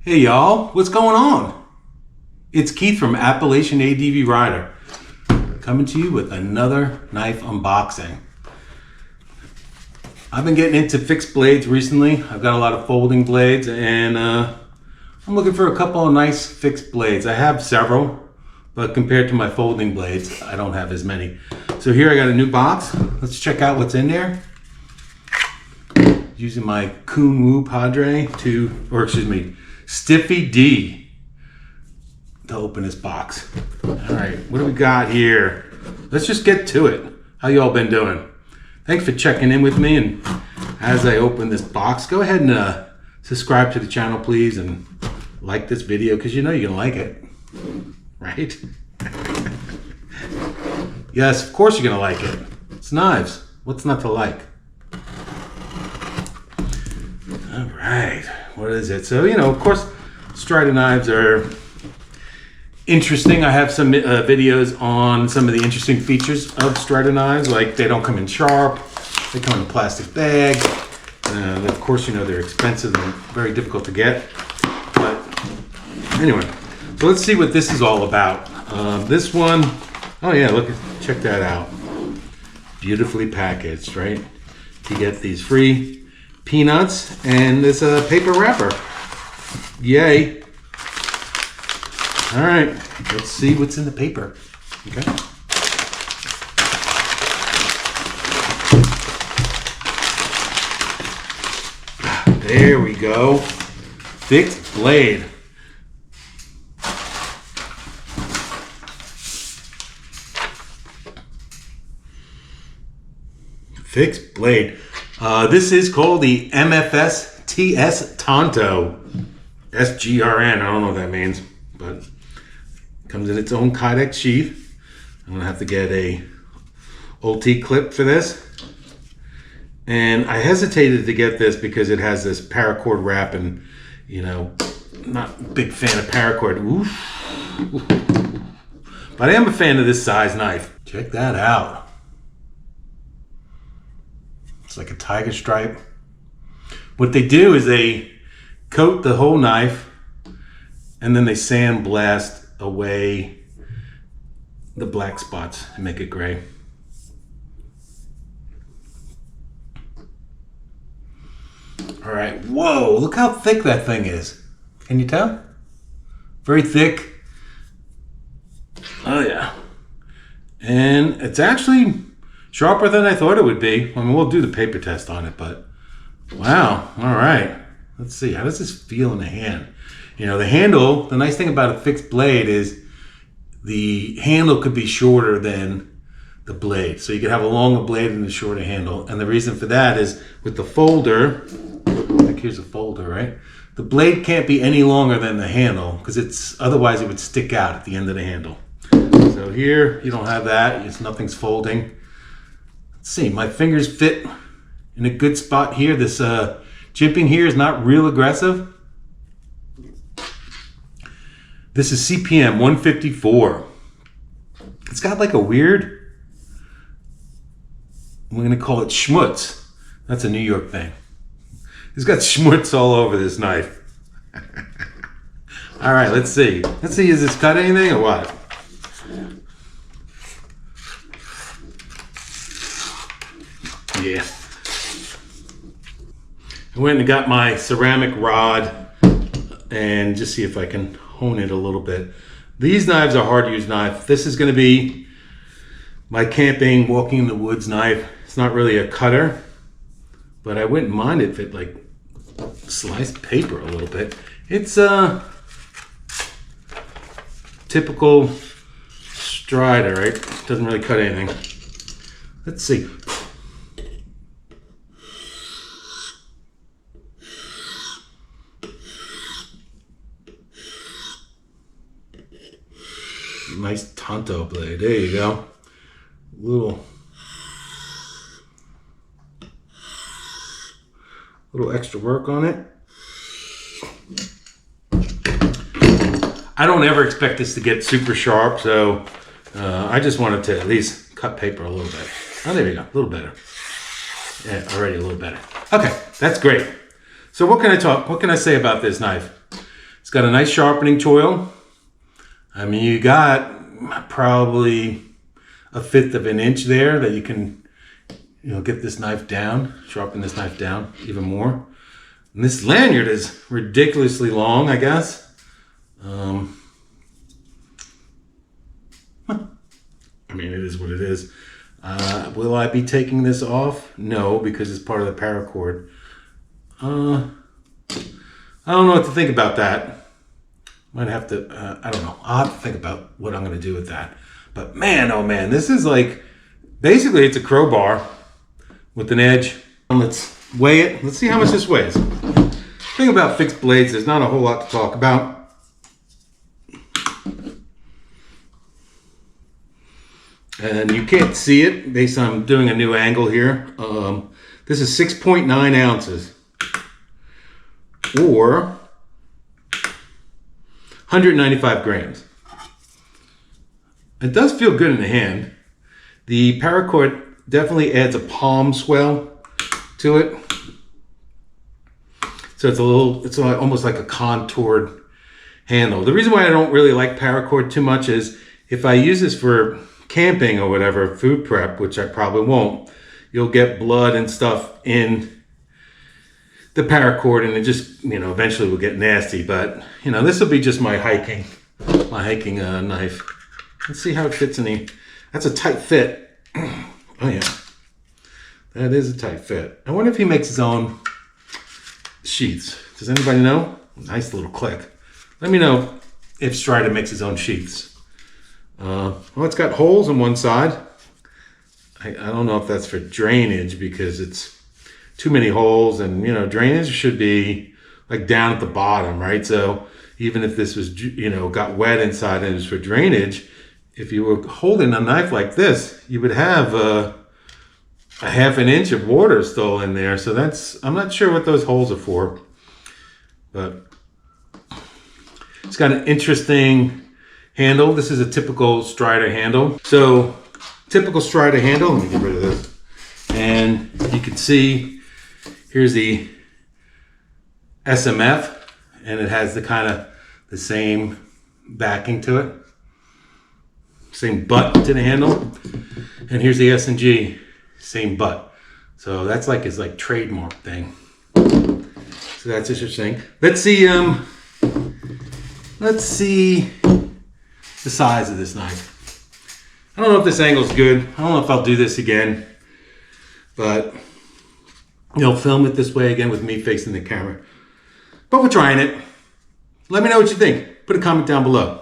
Hey y'all, what's going on? It's Keith from Appalachian ADV Rider, coming to you with another knife unboxing. I've been getting into fixed blades recently. I've got a lot of folding blades and I'm looking for a couple of nice fixed blades. I have several, but compared to my folding blades, I don't have as many. So here I got a new box. Let's check out what's in there. Using my Kunwu Padre Stiffy D to open this box. All right, what do we got here? Let's just get to it. How y'all been doing? Thanks for checking in with me. And as I open this box, go ahead and subscribe to the channel, please, and like this video because you know you're gonna like it, right? Yes, of course you're gonna like it. It's knives. What's not to like? All right, what is it? So, you know, of course, Strider knives are interesting. I have some videos on some of the interesting features of Strider knives, like they don't come in sharp, they come in a plastic bag. Of course, you know, they're expensive and very difficult to get. But anyway, so let's see what this is all about. This one, oh yeah, look, check that out. Beautifully packaged, right? You get these free peanuts and this paper wrapper. Yay. All right, let's see what's in the paper. Okay. There we go. Fixed blade. Fixed blade. This is called the MFS TS Tanto. SGrn, I don't know what that means, but it comes in its own kydex sheath. I'm gonna have to get a OT clip for this. And I hesitated to get this because it has this paracord wrap and, you know, not a big fan of paracord. Oof. But I am a fan of this size knife. Check that out. It's like a tiger stripe. What they do is they coat the whole knife and then they sandblast away the black spots and make it gray. All right, whoa, look how thick that thing is. Can you tell? Very thick. Oh yeah. And it's actually sharper than I thought it would be. I mean, we'll do the paper test on it, but wow, all right. Let's see, how does this feel in the hand? You know, the handle, the nice thing about a fixed blade is the handle could be shorter than the blade. So you could have a longer blade and a shorter handle. And the reason for that is with the folder, like here's a folder, right? The blade can't be any longer than the handle because otherwise it would stick out at the end of the handle. So here, you don't have that, nothing's folding. Let's see, my fingers fit in a good spot here. This jimping here is not real aggressive. This is CPM 154. It's got like a weird, we're gonna call it schmutz. That's a New York thing. It's got schmutz all over this knife. All right, let's see. Let's see, is this cut anything or what? Yeah. I went and got my ceramic rod and just see if I can hone it a little bit. These knives are hard to use knife. This is going to be my camping, walking in the woods knife. It's not really a cutter, but I wouldn't mind if it like sliced paper a little bit. It's a typical Strider, right? Doesn't really cut anything. Let's see. Nice Tanto blade. There you go. Little extra work on it. I don't ever expect this to get super sharp, so I just wanted to at least cut paper a little bit. Oh, there you go. A little better. Yeah, already a little better. Okay, that's great. So what can I say about this knife? It's got a nice sharpening choil. I mean, you got probably 1/5 of an inch there that you can, get this knife down, sharpen this knife down even more. And this lanyard is ridiculously long, I guess. I mean, it is what it is. Will I be taking this off? No, because it's part of the paracord. I don't know what to think about that. Might have to, I don't know. I'll have to think about what I'm going to do with that. But man, oh man, this is like, basically it's a crowbar with an edge. Let's weigh it. Let's see how much this weighs. The thing about fixed blades, there's not a whole lot to talk about. And you can't see it based on doing a new angle here. This is 6.9 ounces or 195 grams. It does feel good in the hand. The paracord definitely adds a palm swell to it. So it's almost like a contoured handle. The reason why I don't really like paracord too much is if I use this for camping or whatever, food prep, which I probably won't, you'll get blood and stuff in the paracord and it just, eventually will get nasty. But, this will be just my hiking knife. Let's see how it fits that's a tight fit. Oh yeah, that is a tight fit. I wonder if he makes his own sheaths. Does anybody know? Nice little click. Let me know if Strider makes his own sheaths. Well, it's got holes on one side. I don't know if that's for drainage because it's too many holes, and drainage should be like down at the bottom, right? So even if this was got wet inside and it was for drainage, if you were holding a knife like this, you would have a 1/2 inch of water still in there. So I'm not sure what those holes are for, but it's got an interesting handle. This is a typical Strider handle. So typical Strider handle, let me get rid of this. And you can see here's the SMF, and it has the same backing to it. Same butt to the handle. And here's the S&G, same butt. So that's like his trademark thing. So that's interesting. Let's see the size of this knife. I don't know if this angle's good. I don't know if I'll do this again, but film it this way again with me facing the camera. But we're trying it. Let me know what you think. Put a comment down below.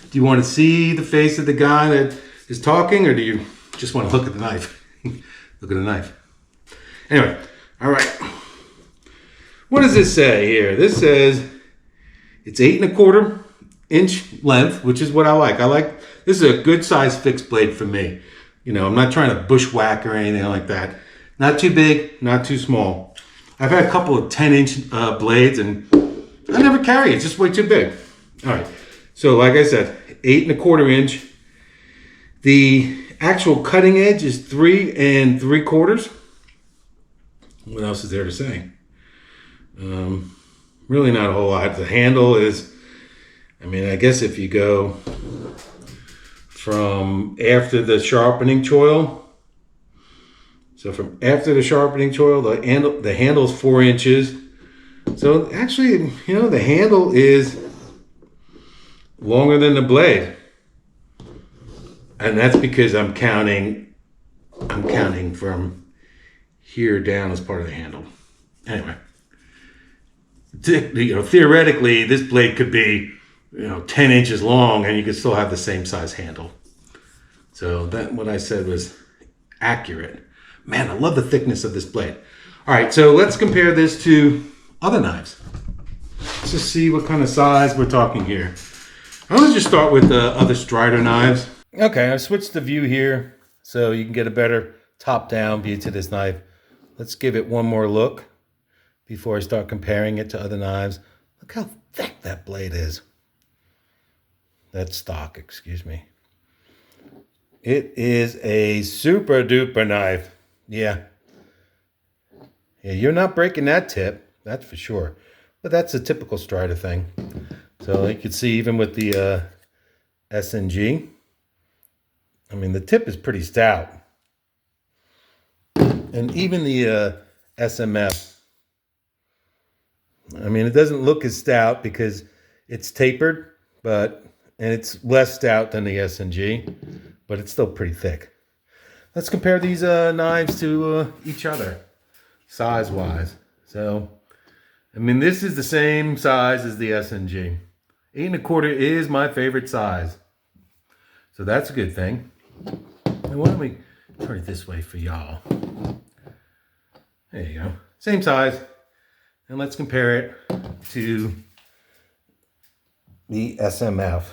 Do you want to see the face of the guy that is talking, or do you just want to look at the knife? Look at the knife. Anyway, all right. What does this say here? This says it's 8 1/4 inch length, which is what I like. This is a good size fixed blade for me. I'm not trying to bushwhack or anything like that. Not too big, not too small. I've had a couple of 10-inch blades and I never carry it. It's just way too big. All right. So like I said, 8 1/4 inch. The actual cutting edge is 3 3/4. What else is there to say? Really not a whole lot. The handle is, I guess if you go from after the sharpening choil, so from after the sharpening choil, the handle is 4 inches. So actually, the handle is longer than the blade. And that's because I'm counting from here down as part of the handle. Anyway, theoretically, this blade could be 10 inches long and you could still have the same size handle. So what I said was accurate. Man, I love the thickness of this blade. All right, so let's compare this to other knives. Let's just see what kind of size we're talking here. Let's just start with the other Strider knives. Okay, I've switched the view here so you can get a better top-down view to this knife. Let's give it one more look before I start comparing it to other knives. Look how thick that blade is. That's stock, excuse me. It is a super duper knife. Yeah, you're not breaking that tip, that's for sure. But that's a typical Strider thing. So you can see even with the SNG, I mean, the tip is pretty stout. And even the SMF, I mean, it doesn't look as stout because it's tapered, and it's less stout than the SNG, but it's still pretty thick. Let's compare these knives to each other, size-wise. So, I mean, this is the same size as the SNG. 8 1/4 is my favorite size. So that's a good thing. And why don't we turn it this way for y'all? There you go. Same size. And let's compare it to the SMF.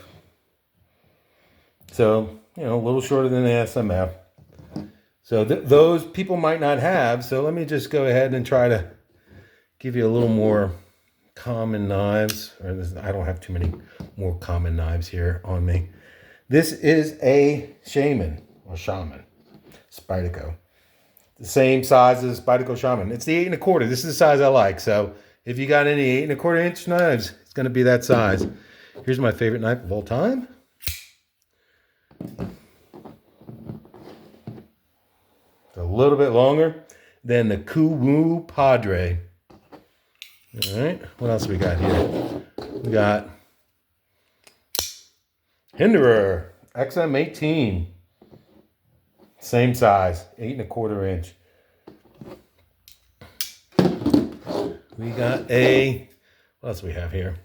So, you know, a little shorter than the SMF. So those people might not have. So let me just go ahead and try to give you a little more common knives. I don't have too many more common knives here on me. This is a shaman or shaman, Spyderco. The same size as Spyderco Shaman. It's the 8 1/4. This is the size I like. So if you got any 8 1/4 inch knives, it's going to be that size. Here's my favorite knife of all time. It's a little bit longer than the Kuwu Padre. All right. What else we got here? We got Hinderer XM18. Same size, 8 1/4 inch. We got what else do we have here?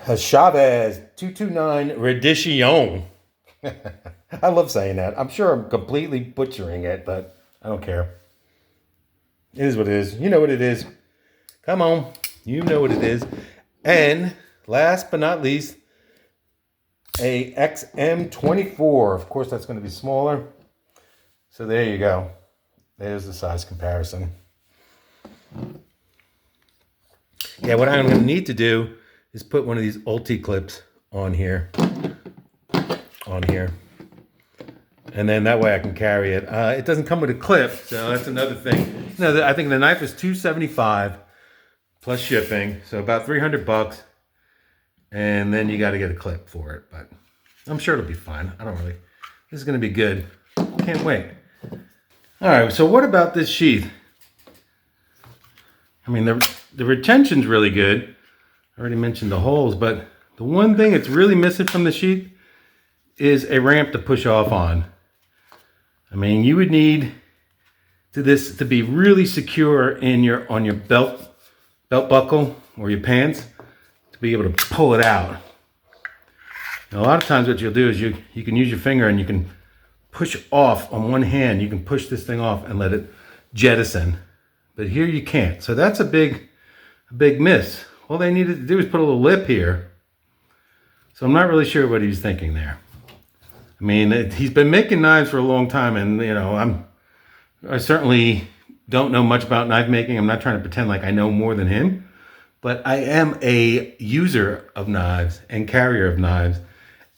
A Chavez 229 Reddition. I love saying that. I'm sure I'm completely butchering it, but I don't care. It is what it is. You know what it is. Come on. You know what it is. And last but not least, a XM24. Of course, that's going to be smaller. So there you go. There's the size comparison. Yeah, what I'm going to need to do is put one of these Ulti clips on here. And then that way I can carry it. It doesn't come with a clip, so that's another thing. You know, I think the knife is $275 plus shipping, so about $300. And then you got to get a clip for it, but I'm sure it'll be fine. This is going to be good. Can't wait. All right, so what about this sheath? I mean, the retention's really good. I already mentioned the holes, but the one thing that's really missing from the sheath is a ramp to push off on. I mean, you would need this to be really secure on your belt buckle or your pants to be able to pull it out. Now, a lot of times what you'll do is you can use your finger and you can push off on one hand. You can push this thing off and let it jettison. But here you can't. So that's a big miss. All they needed to do is put a little lip here. So I'm not really sure what he's thinking there. I mean, he's been making knives for a long time, and you know, I certainly don't know much about knife making. I'm not trying to pretend like I know more than him, but I am a user of knives and carrier of knives,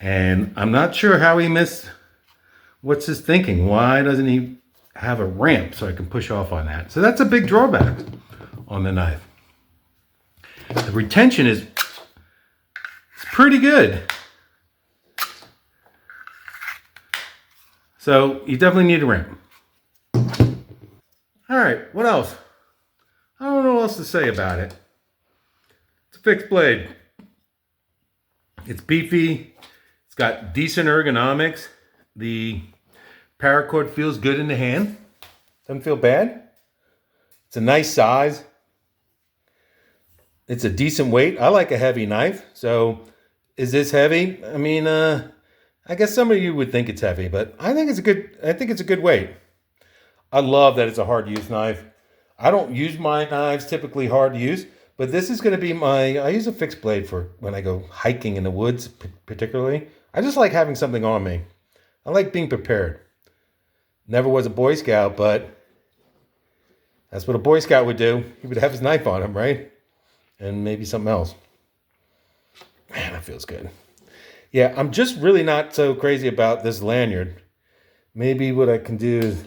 and I'm not sure how he missed. What's his thinking? Why doesn't he have a ramp so I can push off on that? So that's a big drawback on the knife. The retention is pretty good. So you definitely need a ramp. All right, what else? I don't know what else to say about it. It's a fixed blade. It's beefy. It's got decent ergonomics. The paracord feels good in the hand. Doesn't feel bad. It's a nice size. It's a decent weight. I like a heavy knife. So is this heavy? I mean, I guess some of you would think it's heavy, but I think it's a good weight. I love that it's a hard to use knife. I don't use my knives typically hard to use, but this is going to be I use a fixed blade for when I go hiking in the woods, particularly. I just like having something on me. I like being prepared. Never was a Boy Scout, but that's what a Boy Scout would do. He would have his knife on him, right? And maybe something else. Man, that feels good. Yeah, I'm just really not so crazy about this lanyard. Maybe what I can do is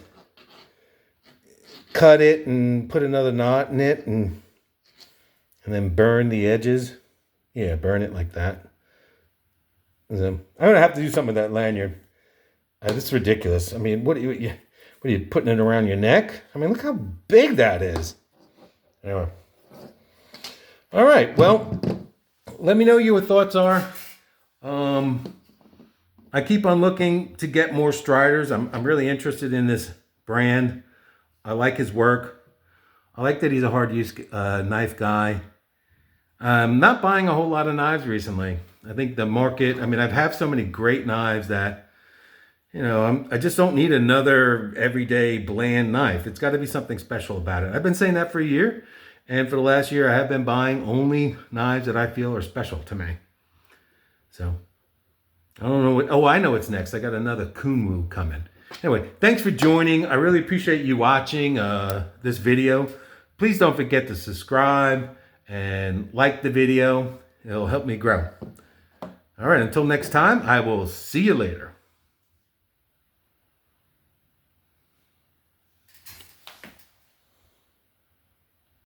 cut it and put another knot in it and and then burn the edges. Yeah, burn it like that. I'm gonna have to do something with that lanyard. This is ridiculous. I mean, what are you putting it around your neck? I mean, look how big that is. Anyway. All right. Well, let me know what your thoughts are. I keep on looking to get more Striders. I'm really interested in this brand. I like his work. I like that he's a hard use knife guy. I'm not buying a whole lot of knives recently. I think the market, I mean, I've had so many great knives that, I just don't need another everyday bland knife. It's got to be something special about it. I've been saying that for a year. And for the last year, I have been buying only knives that I feel are special to me. So, I don't know I know what's next. I got another Kunwu coming. Anyway, thanks for joining. I really appreciate you watching this video. Please don't forget to subscribe and like the video. It'll help me grow. All right, until next time, I will see you later.